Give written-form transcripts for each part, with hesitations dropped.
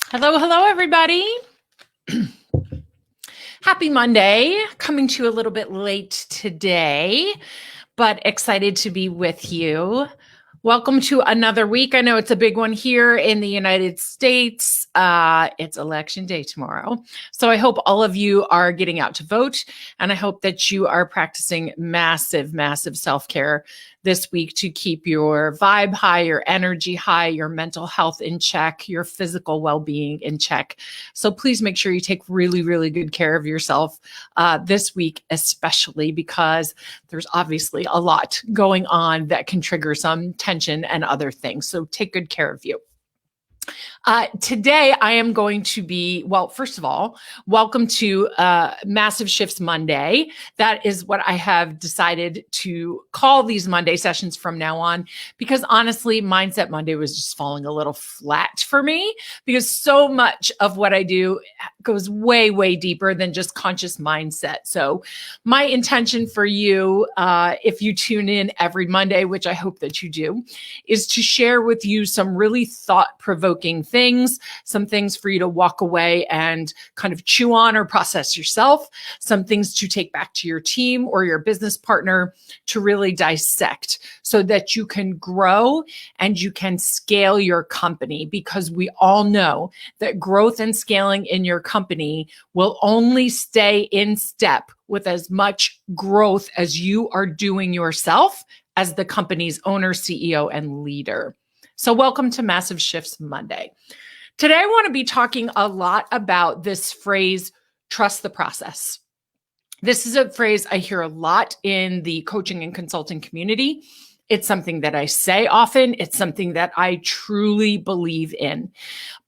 Hello, hello, everybody. Happy Monday. Coming to you a little bit late today, but excited to be with you. Welcome to another week. I know it's a big one here in the United States. It's election day tomorrow. So I hope all of you are getting out to vote, and I hope that you are practicing massive, massive self-care this week to keep your vibe high, your energy high, your mental health in check, your physical well-being in check. So please make sure you take really, really good care of yourself this week, especially because there's obviously a lot going on that can trigger some tension and other things. So take good care of you. Today, I am going to be, well, first of all, welcome to Massive Shifts Monday. That is what I have decided to call these Monday sessions from now on, because honestly, Mindset Monday was just falling a little flat for me because so much of what I do goes way, way deeper than just conscious mindset. So my intention for you, if you tune in every Monday, which I hope that you do, is to share with you some really thought-provoking things, some things for you to walk away and kind of chew on or process yourself, some things to take back to your team or your business partner to really dissect so that you can grow and you can scale your company, because we all know that growth and scaling in your company will only stay in step with as much growth as you are doing yourself as the company's owner, CEO, and leader. So welcome to Massive Shifts Monday. Today, I want to be talking a lot about this phrase, trust the process. This is a phrase I hear a lot in the coaching and consulting community. It's something that I say often. It's something that I truly believe in.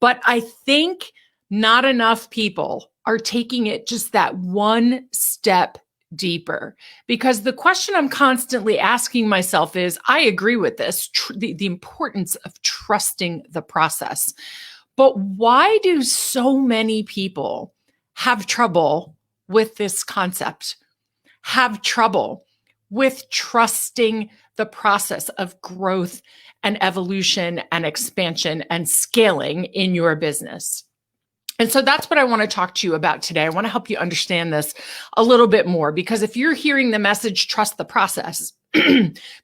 But I think not enough people are taking it just that one step deeper, because the question I'm constantly asking myself is, I agree with this, the importance of trusting the process. But why do so many people have trouble with this concept, have trouble with trusting the process of growth and evolution and expansion and scaling in your business? And so that's what I want to talk to you about today. I want to help you understand this a little bit more, because if you're hearing the message, trust the process,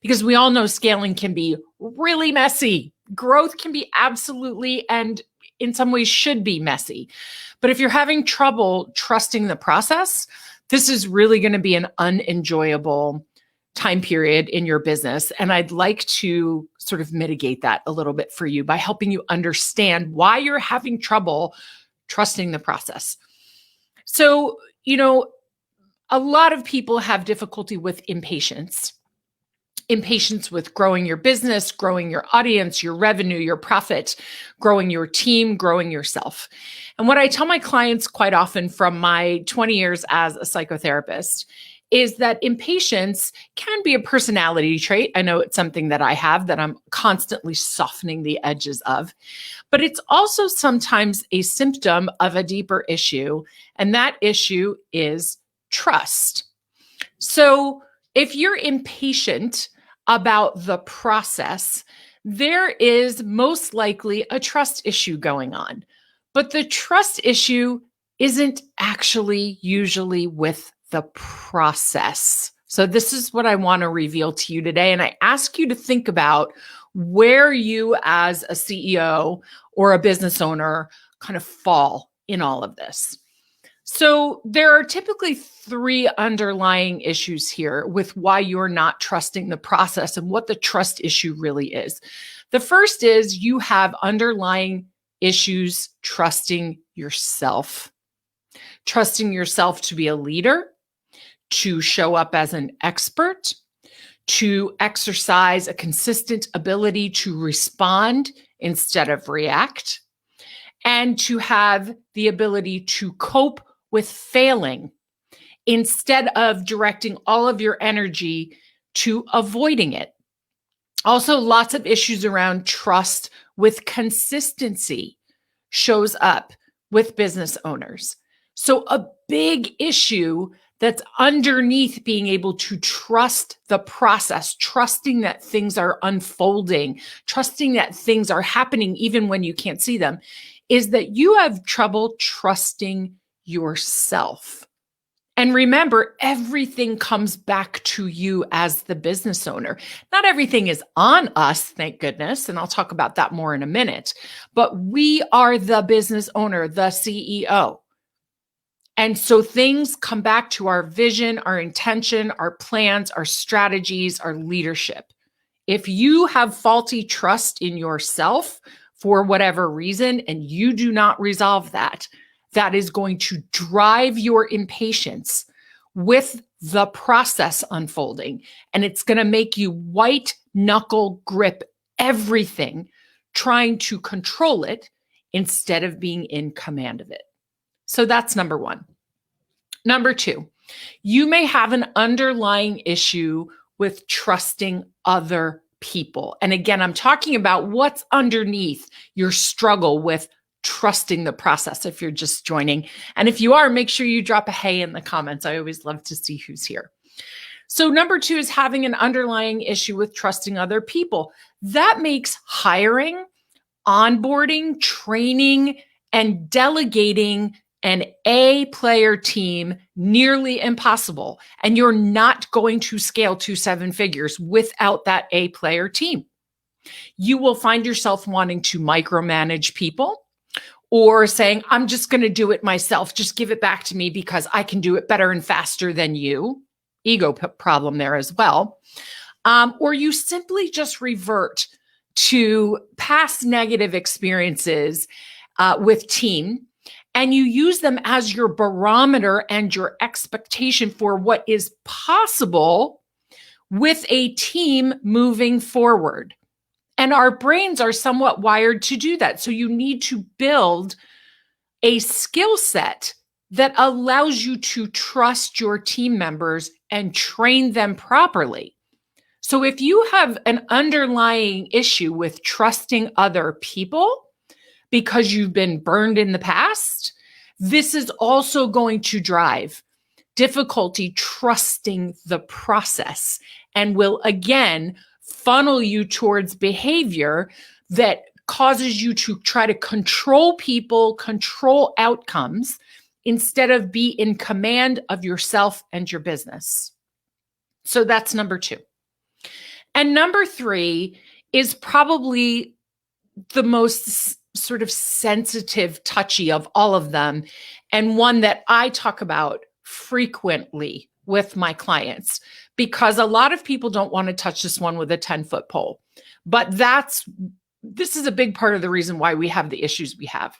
because we all know scaling can be really messy. Growth can be absolutely, and in some ways should be, messy. But if you're having trouble trusting the process, this is really going to be an unenjoyable time period in your business. And I'd like to sort of mitigate that a little bit for you by helping you understand why you're having trouble trusting the process. So, a lot of people have difficulty with impatience with growing your business, growing your audience, your revenue, your profit, growing your team, growing yourself. And what I tell my clients quite often from my 20 years as a psychotherapist is that impatience can be a personality trait. I know it's something that I have, that I'm constantly softening the edges of, but it's also sometimes a symptom of a deeper issue, and that issue is trust. So if you're impatient about the process, there is most likely a trust issue going on. But the trust issue isn't actually usually with the process. So this is what I want to reveal to you today. And I ask you to think about where you as a CEO or a business owner kind of fall in all of this. So there are typically three underlying issues here with why you're not trusting the process and what the trust issue really is. The first is you have underlying issues trusting yourself to be a leader, to show up as an expert, to exercise a consistent ability to respond instead of react, and to have the ability to cope with failing instead of directing all of your energy to avoiding it. Also, lots of issues around trust with consistency shows up with business owners. So a big issue that's underneath being able to trust the process, trusting that things are unfolding, trusting that things are happening even when you can't see them, is that you have trouble trusting yourself. And remember, everything comes back to you as the business owner. Not everything is on us, thank goodness. And I'll talk about that more in a minute. But we are the business owner, the CEO. And so things come back to our vision, our intention, our plans, our strategies, our leadership. If you have faulty trust in yourself for whatever reason, and you do not resolve that, that is going to drive your impatience with the process unfolding. And it's going to make you white knuckle grip everything, trying to control it instead of being in command of it. So that's number one. Number two, you may have an underlying issue with trusting other people. And again, I'm talking about what's underneath your struggle with trusting the process if you're just joining. And if you are, make sure you drop a hey in the comments. I always love to see who's here. So number two is having an underlying issue with trusting other people. That makes hiring, onboarding, training, and delegating an A-player team nearly impossible. And you're not going to scale to 7 figures without that A-player team. You will find yourself wanting to micromanage people, or saying, I'm just going to do it myself. Just give it back to me because I can do it better and faster than you. Ego problem there as well. Or you simply just revert to past negative experiences with team, and you use them as your barometer and your expectation for what is possible with a team moving forward. And our brains are somewhat wired to do that. So you need to build a skill set that allows you to trust your team members and train them properly. So if you have an underlying issue with trusting other people because you've been burned in the past, this is also going to drive difficulty trusting the process and will again funnel you towards behavior that causes you to try to control people, control outcomes, instead of be in command of yourself and your business. So that's number two. And number three is probably the most sort of sensitive, touchy of all of them, and one that I talk about frequently with my clients, because a lot of people don't want to touch this one with a 10-foot pole. But this is a big part of the reason why we have the issues we have.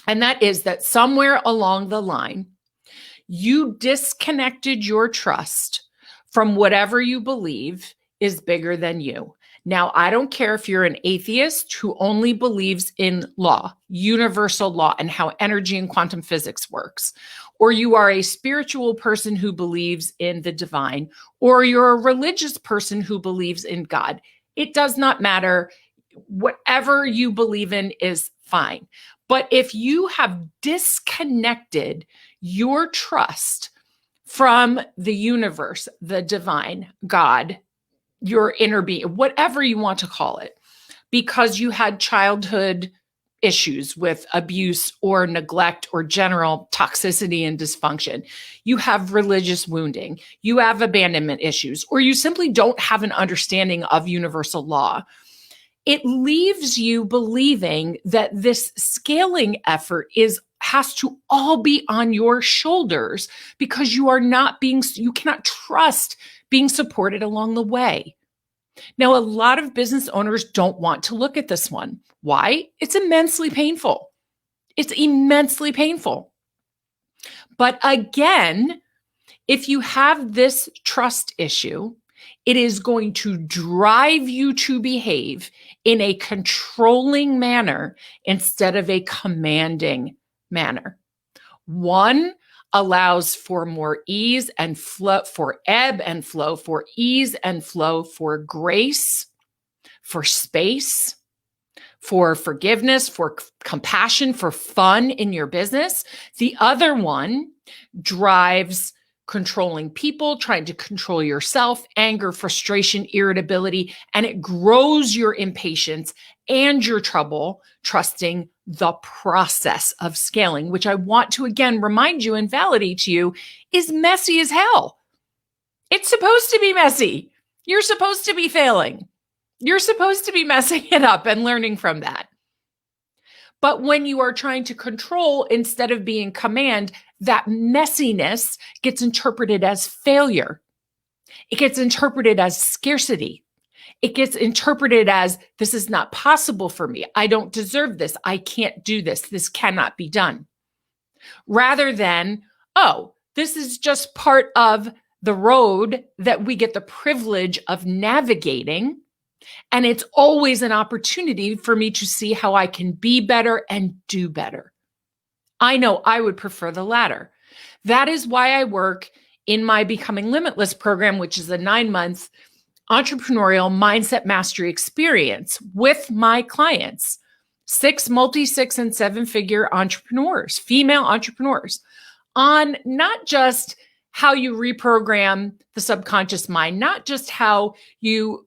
And that is that somewhere along the line, you disconnected your trust from whatever you believe is bigger than you. Now, I don't care if you're an atheist who only believes in law, universal law, and how energy and quantum physics works, or you are a spiritual person who believes in the divine, or you're a religious person who believes in God. It does not matter. Whatever you believe in is fine. But if you have disconnected your trust from the universe, the divine, God, your inner being, whatever you want to call it, because you had childhood issues with abuse or neglect or general toxicity and dysfunction, you have religious wounding, you have abandonment issues, or you simply don't have an understanding of universal law, it leaves you believing that this scaling effort has to all be on your shoulders because you cannot trust being supported along the way. Now, a lot of business owners don't want to look at this one. Why? It's immensely painful. It's immensely painful. But again, if you have this trust issue, it is going to drive you to behave in a controlling manner instead of a commanding manner. One allows for more ease and flow, for ebb and flow, for ease and flow, for grace, for space, for forgiveness, for compassion, for fun in your business. The other one drives controlling people, trying to control yourself, anger, frustration, irritability, and it grows your impatience and your trouble trusting the process of scaling, which I want to again remind you and validate to you is messy as hell. It's supposed to be messy. You're supposed to be failing. You're supposed to be messing it up and learning from that. But when you are trying to control instead of being command, that messiness gets interpreted as failure. It gets interpreted as scarcity. It gets interpreted as, this is not possible for me. I don't deserve this. I can't do this. This cannot be done. Rather than, oh, this is just part of the road that we get the privilege of navigating. And it's always an opportunity for me to see how I can be better and do better. I know I would prefer the latter. That is why I work in my Becoming Limitless program, which is a 9-month entrepreneurial mindset mastery experience with my clients, 6 and 7-figure entrepreneurs, female entrepreneurs, on not just how you reprogram the subconscious mind, not just how you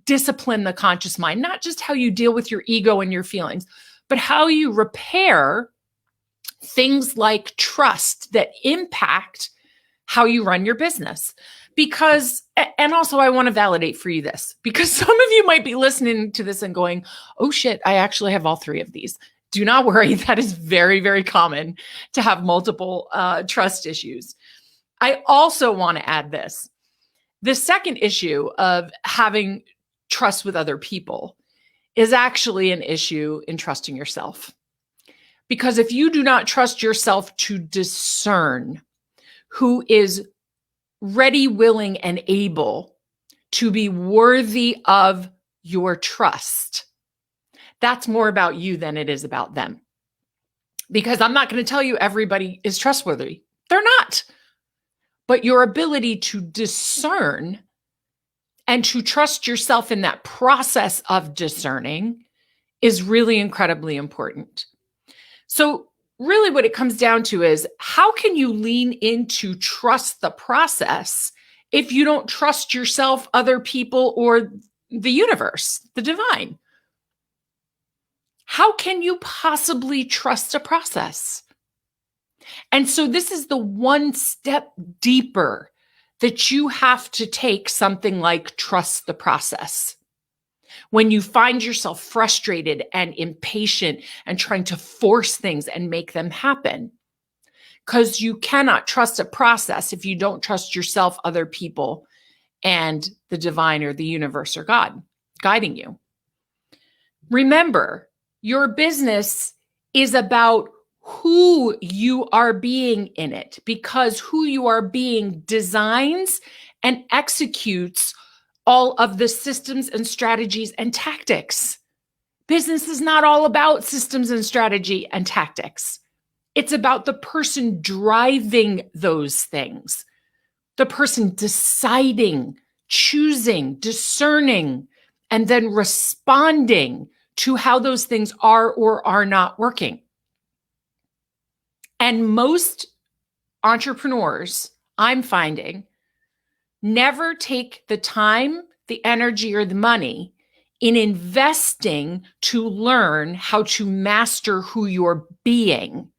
discipline the conscious mind, not just how you deal with your ego and your feelings, but how you repair things like trust that impact how you run your business. Because, and also I want to validate for you this, because some of you might be listening to this and going, oh shit, I actually have all 3 of these. Do not worry. That is very, very common to have multiple trust issues. I also want to add this. The second issue of having trust with other people is actually an issue in trusting yourself. Because if you do not trust yourself to discern who is ready, willing, and able to be worthy of your trust, that's more about you than it is about them. Because I'm not going to tell you everybody is trustworthy. They're not. But your ability to discern and to trust yourself in that process of discerning is really incredibly important. So really what it comes down to is, how can you lean into trust the process if you don't trust yourself, other people, or the universe, the divine? How can you possibly trust a process? And so this is the one step deeper that you have to take something like trust the process. When you find yourself frustrated and impatient and trying to force things and make them happen, because you cannot trust a process if you don't trust yourself, other people, and the divine or the universe or God guiding you. Remember, your business is about who you are being in it, because who you are being designs and executes all of the systems and strategies and tactics. Business is not all about systems and strategy and tactics. It's about the person driving those things, the person deciding, choosing, discerning, and then responding to how those things are or are not working. And most entrepreneurs, I'm finding, never take the time, the energy, or the money in investing to learn how to master who you're being,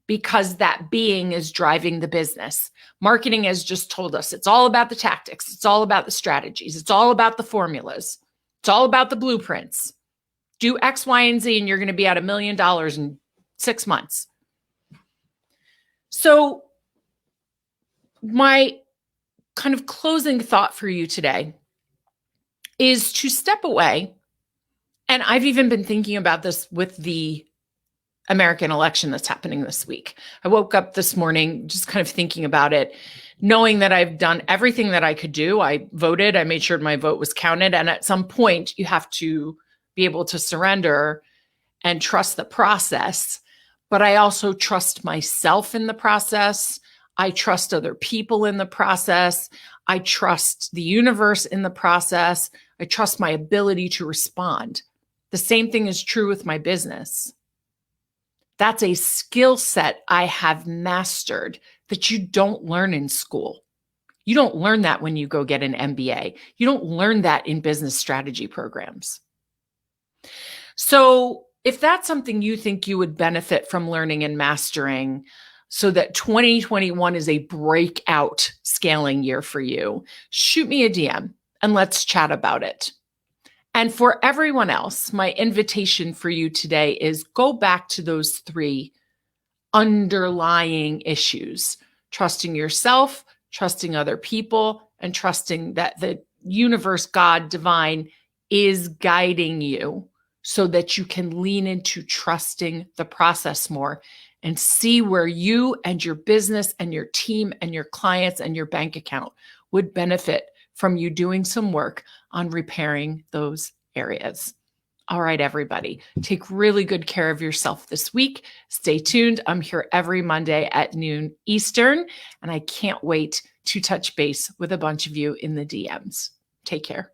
because that being is driving the business. Marketing has just told us it's all about the tactics. It's all about the strategies. It's all about the formulas. It's all about the blueprints. Do X, Y, and Z, and you're going to be at $1 million in 6 months. So my kind of closing thought for you today is to step away. And I've even been thinking about this with the American election that's happening this week. I woke up this morning just kind of thinking about it, knowing that I've done everything that I could do. I voted, I made sure my vote was counted. And at some point, you have to be able to surrender and trust the process. But I also trust myself in the process. I trust other people in the process. I trust the universe in the process. I trust my ability to respond. The same thing is true with my business. That's a skill set I have mastered that you don't learn in school. You don't learn that when you go get an MBA. You don't learn that in business strategy programs. So if that's something you think you would benefit from learning and mastering so that 2021 is a breakout scaling year for you, shoot me a DM and let's chat about it. And for everyone else, my invitation for you today is go back to those 3 underlying issues: trusting yourself, trusting other people, and trusting that the universe, God, divine, is guiding you so that you can lean into trusting the process more and see where you and your business and your team and your clients and your bank account would benefit from you doing some work on repairing those areas. All right, everybody, take really good care of yourself this week. Stay tuned. I'm here every Monday at noon Eastern, and I can't wait to touch base with a bunch of you in the DMs. Take care.